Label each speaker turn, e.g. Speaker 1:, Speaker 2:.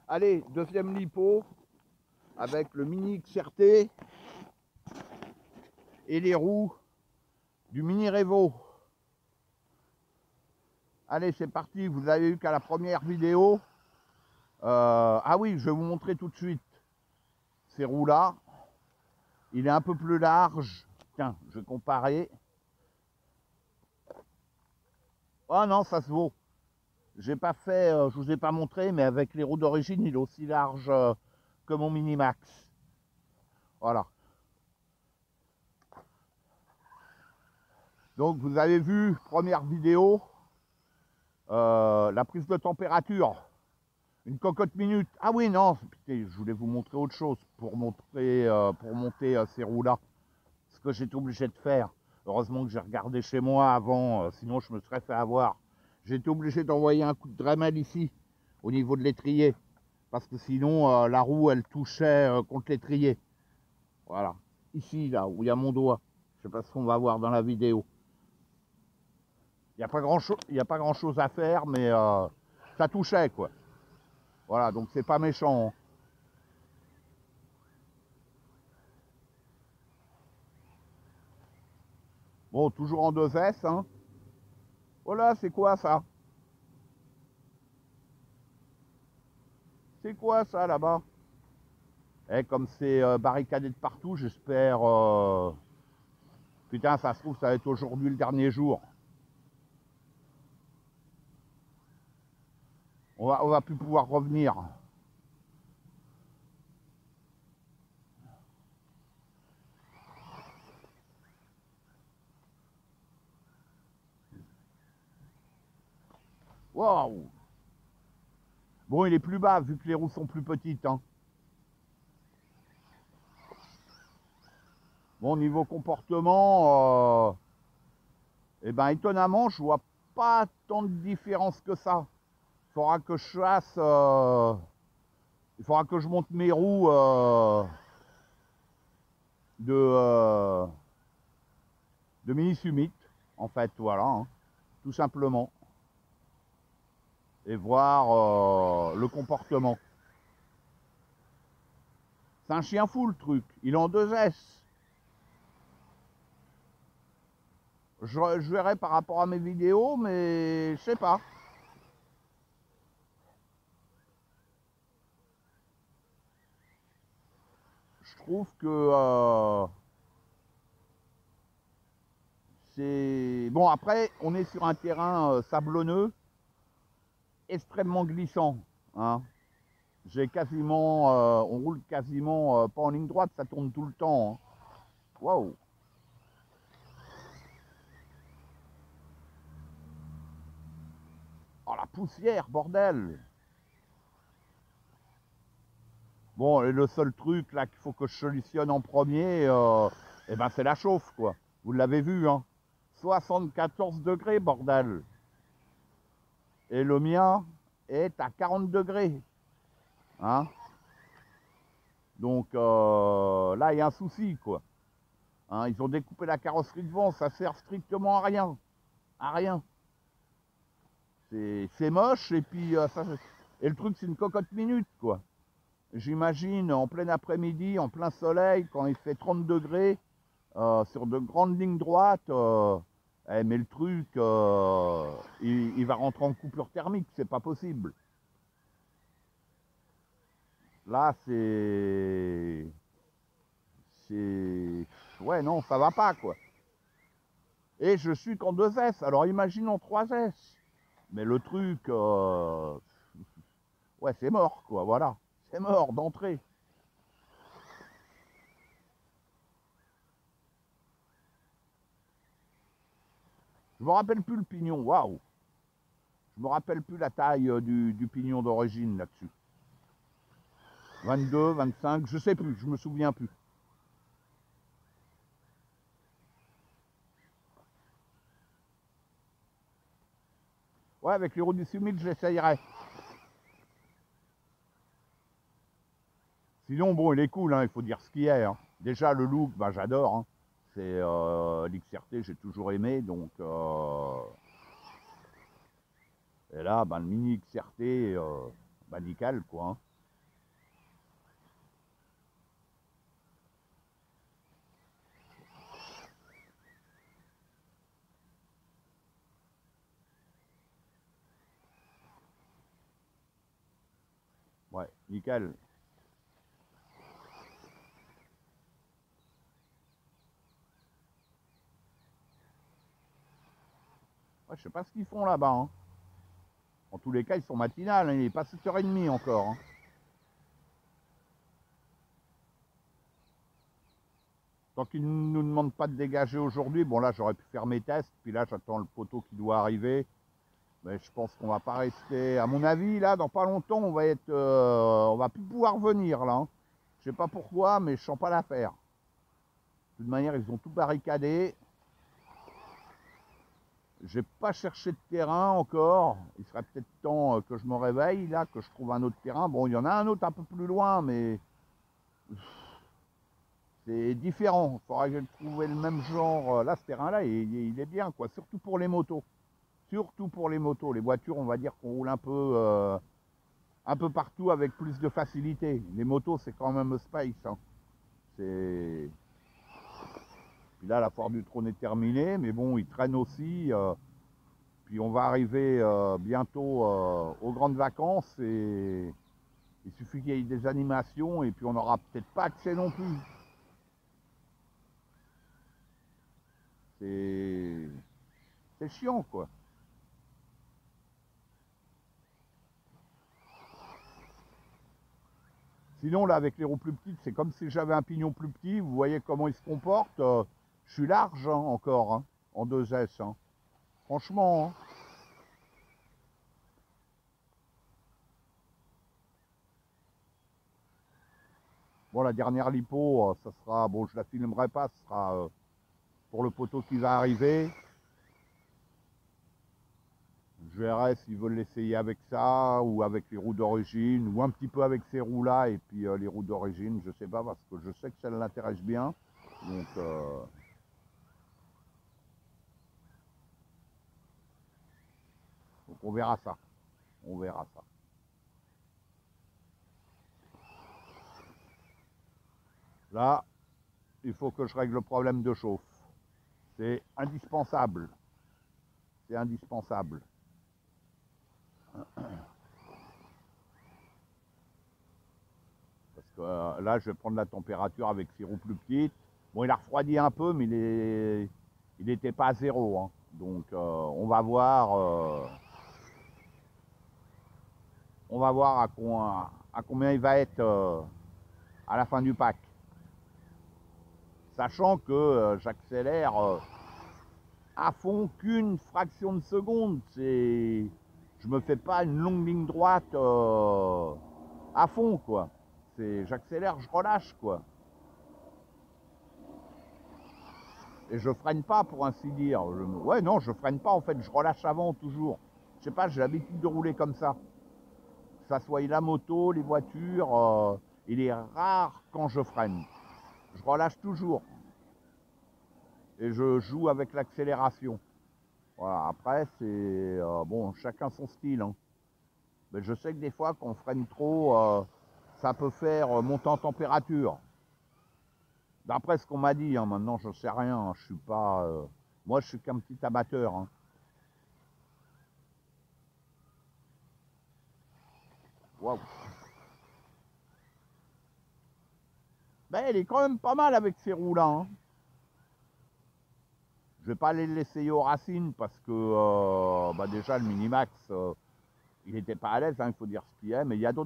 Speaker 1: Allez, deuxième lipo avec le Mini XRT et les roues du Mini Revo. Allez, c'est parti. Vous avez vu qu'à la première vidéo, ah oui, je vais vous montrer tout de suite ces roues-là. Il est un peu plus large. Tiens, je vais comparer. Oh non, ça se vaut. J'ai pas fait, je vous ai pas montré, mais avec les roues d'origine, il est aussi large que mon Minimax. Voilà. Donc vous avez vu, première vidéo, la prise de température. Une cocotte minute. Ah oui, non, putain, je voulais vous montrer autre chose pour monter ces roues-là. Ce que j'étais obligé de faire. Heureusement que j'ai regardé chez moi avant, sinon je me serais fait avoir. J'étais obligé d'envoyer un coup de Dremel ici, au niveau de l'étrier. Parce que sinon, la roue, elle touchait contre l'étrier. Voilà. Ici, là, où il y a mon doigt. Je ne sais pas ce qu'on va voir dans la vidéo. Il n'y a pas grand-chose à faire, mais ça touchait, quoi. Voilà, donc c'est pas méchant. Hein. Bon, toujours en 2S, hein. Oh là, c'est quoi ça? C'est quoi ça là-bas? Eh, comme c'est barricadé de partout, j'espère... Putain, ça se trouve, ça va être aujourd'hui le dernier jour. On va plus pouvoir revenir. Waouh! Bon, il est plus bas, vu que les roues sont plus petites, hein. Bon, niveau comportement, eh ben, étonnamment, je vois pas tant de différence que ça. Il faudra que je fasse... il faudra que je monte mes roues de Mini Summit, en fait, voilà, hein, tout simplement. Et voir le comportement. C'est un chien fou, le truc. Il est en 2S. Je verrai par rapport à mes vidéos, mais je sais pas. Je trouve que c'est... Bon, après, on est sur un terrain sablonneux, extrêmement glissant. Hein. J'ai quasiment... on roule quasiment pas en ligne droite, ça tourne tout le temps. Hein. Waouh! Oh, la poussière, bordel! Bon, et le seul truc là qu'il faut que je solutionne en premier, eh ben, c'est la chauffe, quoi. Vous l'avez vu, hein. 74 degrés, bordel. Et le mien est à 40 degrés. Hein. Donc là, il y a un souci, quoi. Hein, ils ont découpé la carrosserie devant, ça sert strictement à rien. À rien. C'est moche, et puis et le truc, c'est une cocotte minute, quoi. J'imagine en plein après-midi, en plein soleil, quand il fait 30 degrés, sur de grandes lignes droites, mais le truc, il va rentrer en coupure thermique, c'est pas possible. Là, c'est... Ouais, non, ça va pas, quoi. Et je suis qu'en 2S, alors imagine en 3S. Mais le truc, ouais, c'est mort, quoi, voilà. C'est mort d'entrée. Je me rappelle plus le pignon, waouh. Je me rappelle plus la taille du pignon d'origine là-dessus. 22, 25, je sais plus, je me souviens plus. Ouais, avec les roues du Summit, j'essayerai. Sinon, bon, il est cool, hein, il faut dire ce qu'il est. Hein. Déjà, le look, bah, j'adore. Hein. C'est l'XRT, j'ai toujours aimé, donc... Et là, bah, le Mini XRT, bah, nickel, quoi. Hein. Ouais, nickel. Ouais, je sais pas ce qu'ils font là-bas. Hein. En tous les cas, ils sont matinales. Hein. Il n'est pas 7h30 encore. Hein. Tant qu'ils ne nous demandent pas de dégager aujourd'hui, bon là j'aurais pu faire mes tests, puis là j'attends le poteau qui doit arriver. Mais je pense qu'on va pas rester. À mon avis, là, dans pas longtemps, on va plus pouvoir venir là. Hein. Je sais pas pourquoi, mais je sens pas l'affaire. De toute manière, ils ont tout barricadé. J'ai pas cherché de terrain encore. Il serait peut-être temps que je me réveille là, que je trouve un autre terrain. Bon, il y en a un autre un peu plus loin, mais c'est différent. Il faudrait que je trouve le même genre. Là, ce terrain-là, il est bien, quoi. Surtout pour les motos. Surtout pour les motos. Les voitures, on va dire qu'on roule un peu partout avec plus de facilité. Les motos, c'est quand même space. Hein. C'est... Puis là, la foire du trône est terminée, mais bon, il traîne aussi. Puis on va arriver bientôt aux grandes vacances et il suffit qu'il y ait des animations et puis on n'aura peut-être pas accès non plus. C'est chiant, quoi. Sinon, là, avec les roues plus petites, c'est comme si j'avais un pignon plus petit. Vous voyez comment il se comporte. Je suis large hein, encore, hein, en 2S. Hein. Franchement. Hein. Bon, la dernière lipo, ça sera, bon, je la filmerai pas, ce sera pour le poteau qui va arriver. Je verrai s'ils veulent l'essayer avec ça, ou avec les roues d'origine, ou un petit peu avec ces roues-là, et puis les roues d'origine, je sais pas, parce que je sais que ça l'intéresse bien. Donc on verra ça. On verra ça. Là, il faut que je règle le problème de chauffe. C'est indispensable. C'est indispensable. Parce que là, je vais prendre la température avec ces roues plus petites. Bon, il a refroidi un peu, mais il n'était pas à zéro. Hein. Donc, on va voir à combien il va être à la fin du pack. Sachant que j'accélère à fond qu'une fraction de seconde. Je me fais pas une longue ligne droite à fond, quoi. J'accélère, je relâche, quoi. Et je freine pas, pour ainsi dire. Ouais, non, je freine pas, en fait, je relâche avant, toujours. Je sais pas, j'ai l'habitude de rouler comme ça. Que ça soit la moto, les voitures, il est rare quand je freine. Je relâche toujours. Et je joue avec l'accélération. Voilà, après, c'est... bon, chacun son style, hein. Mais je sais que des fois, quand on freine trop, ça peut faire monter en température. D'après ce qu'on m'a dit, hein, maintenant je sais rien, hein, je suis pas... moi je suis qu'un petit amateur. Hein. Waouh. Ben elle est quand même pas mal avec ces roues là. Hein. Je vais pas aller l'essayer aux racines parce que bah déjà le Minimax, il n'était pas à l'aise, hein, il faut dire ce qu'il est, mais il y a d'autres